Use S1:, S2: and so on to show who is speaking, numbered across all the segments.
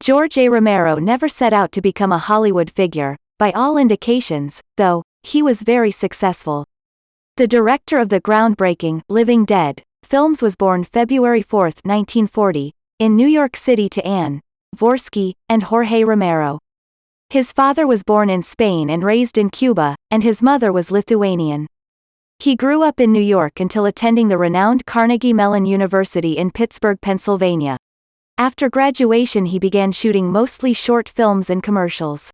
S1: George A. Romero never set out to become a Hollywood figure, by all indications, though, he was very successful. The director of the groundbreaking Living Dead films was born February 4, 1940, in New York City to Anne Vorsky and Jorge Romero. His father was born in Spain and raised in Cuba, and his mother was Lithuanian. He grew up in New York until attending the renowned Carnegie Mellon University in Pittsburgh, Pennsylvania. After graduation he began shooting mostly short films and commercials.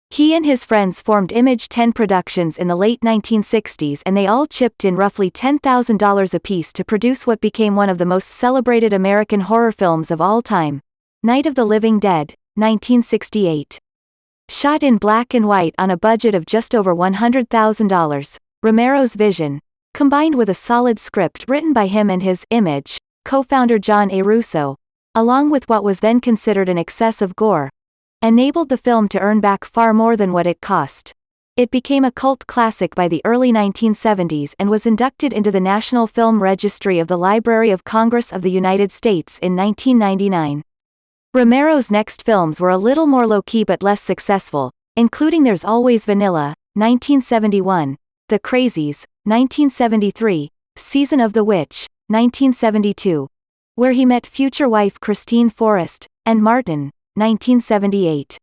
S1: He and his friends formed Image 10 Productions in the late 1960s, and they all chipped in roughly $10,000 apiece to produce what became one of the most celebrated American horror films of all time, Night of the Living Dead, 1968. Shot in black and white on a budget of just over $100,000, Romero's vision, combined with a solid script written by him and his Image co-founder John A. Russo, along with what was then considered an excess of gore, enabled the film to earn back far more than what it cost. It became a cult classic by the early 1970s and was inducted into the National Film Registry of the Library of Congress of the United States in 1999. Romero's next films were a little more low-key but less successful, including There's Always Vanilla, 1971, The Crazies, 1973, Season of the Witch, 1972, where he met future wife Christine Forrest, and Martin, 1978.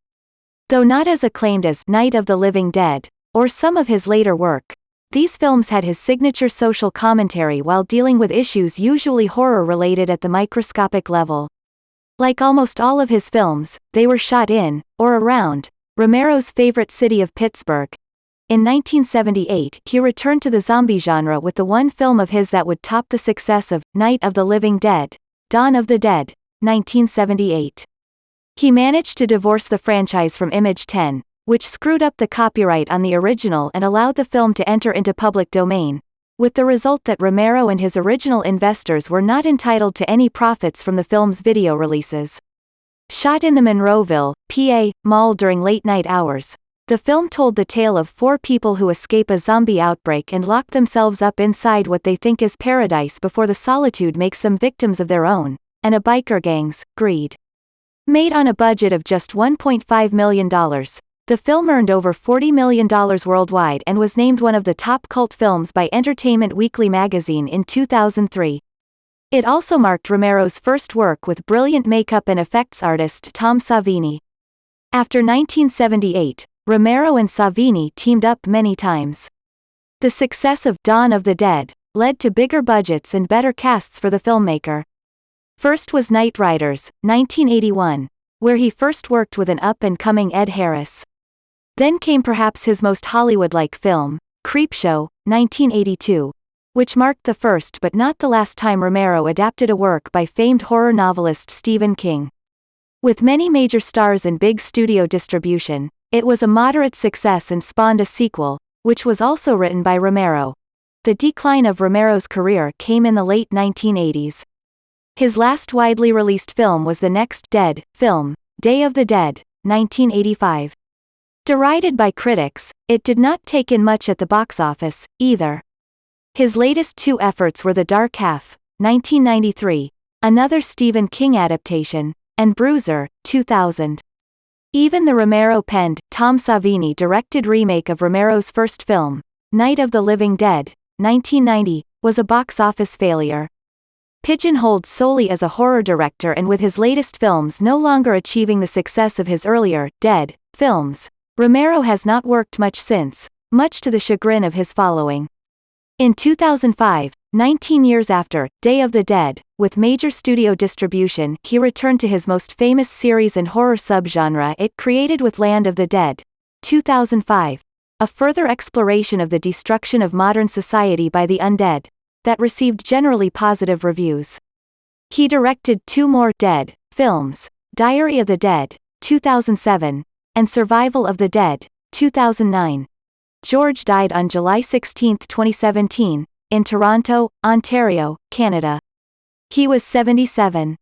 S1: Though not as acclaimed as Night of the Living Dead, or some of his later work, these films had his signature social commentary while dealing with issues usually horror-related at the microscopic level. Like almost all of his films, they were shot in, or around, Romero's favorite city of Pittsburgh. In 1978, he returned to the zombie genre with the one film of his that would top the success of Night of the Living Dead, Dawn of the Dead, 1978. He managed to divorce the franchise from Image 10, which screwed up the copyright on the original and allowed the film to enter into public domain, with the result that Romero and his original investors were not entitled to any profits from the film's video releases. Shot in the Monroeville, PA, mall during late-night hours, the film told the tale of 4 people who escape a zombie outbreak and lock themselves up inside what they think is paradise before the solitude makes them victims of their own, and a biker gang's, greed. Made on a budget of just $1.5 million, the film earned over $40 million worldwide and was named one of the top cult films by Entertainment Weekly magazine in 2003. It also marked Romero's first work with brilliant makeup and effects artist Tom Savini. After 1978, Romero and Savini teamed up many times. The success of Dawn of the Dead led to bigger budgets and better casts for the filmmaker. First was Night Riders, 1981, where he first worked with an up-and-coming Ed Harris. Then came perhaps his most Hollywood-like film, Creepshow, 1982, which marked the first but not the last time Romero adapted a work by famed horror novelist Stephen King. With many major stars and big studio distribution, it was a moderate success and spawned a sequel, which was also written by Romero. The decline of Romero's career came in the late 1980s. His last widely released film was the next Dead film, Day of the Dead, 1985. Derided by critics, it did not take in much at the box office, either. His latest 2 efforts were The Dark Half, 1993, another Stephen King adaptation, and Bruiser, 2000. Even the Romero-penned, Tom Savini directed remake of Romero's first film, Night of the Living Dead, 1990, was a box office failure. Pigeonholed solely as a horror director and with his latest films no longer achieving the success of his earlier, Dead, films, Romero has not worked much since, much to the chagrin of his following. In 2005, 19 years after Day of the Dead, with major studio distribution, he returned to his most famous series and horror subgenre it created with Land of the Dead, 2005, a further exploration of the destruction of modern society by the undead, that received generally positive reviews. He directed 2 more Dead films, Diary of the Dead, 2007, and Survival of the Dead, 2009. George died on July 16, 2017, in Toronto, Ontario, Canada. He was 77.